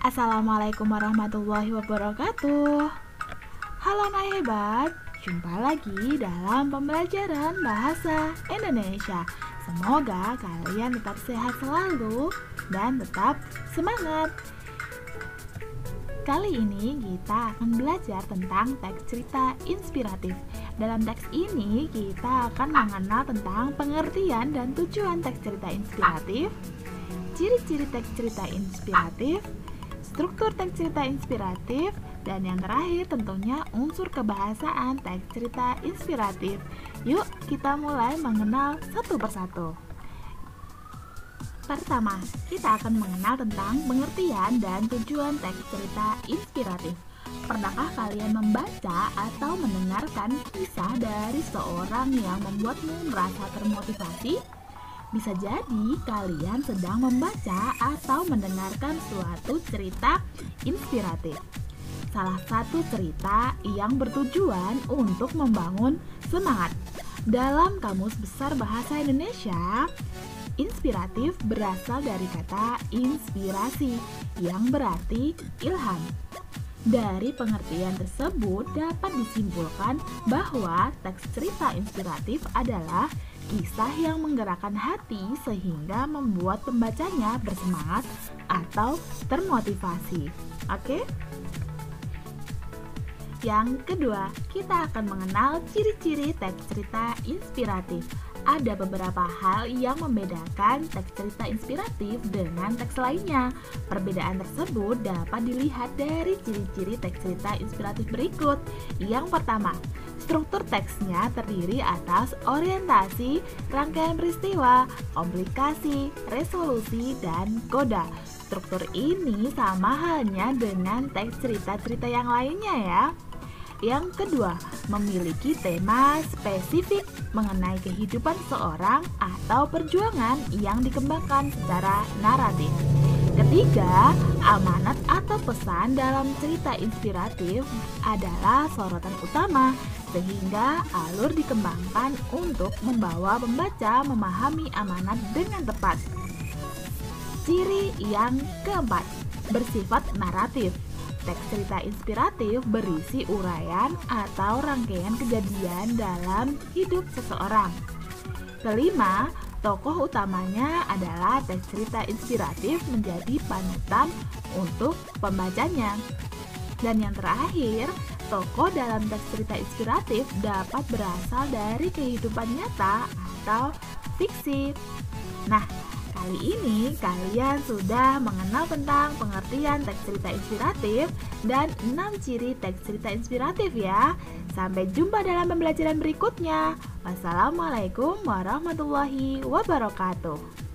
Assalamualaikum warahmatullahi wabarakatuh. Halo anak hebat, jumpa lagi dalam pembelajaran bahasa Indonesia. Semoga kalian tetap sehat selalu dan tetap semangat. Kali ini kita akan belajar tentang teks cerita inspiratif. Dalam teks ini kita akan mengenal tentang pengertian dan tujuan teks cerita inspiratif, ciri-ciri teks cerita inspiratif, struktur teks cerita inspiratif, dan yang terakhir tentunya unsur kebahasaan teks cerita inspiratif. Yuk kita mulai mengenal satu persatu. Pertama, kita akan mengenal tentang pengertian dan tujuan teks cerita inspiratif. Pernahkah kalian membaca atau mendengarkan kisah dari seorang yang membuatmu merasa termotivasi? Bisa jadi kalian sedang membaca atau mendengarkan suatu cerita inspiratif. Salah satu cerita yang bertujuan untuk membangun semangat. Dalam Kamus Besar Bahasa Indonesia, inspiratif berasal dari kata inspirasi yang berarti ilham. Dari pengertian tersebut dapat disimpulkan bahwa teks cerita inspiratif adalah kisah yang menggerakkan hati sehingga membuat pembacanya bersemangat atau termotivasi. Oke? Yang kedua, kita akan mengenal ciri-ciri teks cerita inspiratif. Ada beberapa hal yang membedakan teks cerita inspiratif dengan teks lainnya. Perbedaan tersebut dapat dilihat dari ciri-ciri teks cerita inspiratif berikut. Yang pertama, struktur teksnya terdiri atas orientasi, rangkaian peristiwa, komplikasi, resolusi, dan koda. Struktur ini sama halnya dengan teks cerita-cerita yang lainnya ya. Yang kedua, memiliki tema spesifik mengenai kehidupan seorang atau perjuangan yang dikembangkan secara naratif. Ketiga, amanat atau pesan dalam cerita inspiratif adalah sorotan utama, sehingga alur dikembangkan untuk membawa pembaca memahami amanat dengan tepat. Ciri yang keempat, bersifat naratif. Teks cerita inspiratif berisi uraian atau rangkaian kejadian dalam hidup seseorang. Kelima, tokoh utamanya adalah teks cerita inspiratif menjadi panutan untuk pembacanya. Dan yang terakhir, tokoh dalam teks cerita inspiratif dapat berasal dari kehidupan nyata atau fiksi. Nah, kali ini kalian sudah mengenal tentang pengertian teks cerita inspiratif dan 6 ciri teks cerita inspiratif ya. Sampai jumpa dalam pembelajaran berikutnya. Wassalamualaikum warahmatullahi wabarakatuh.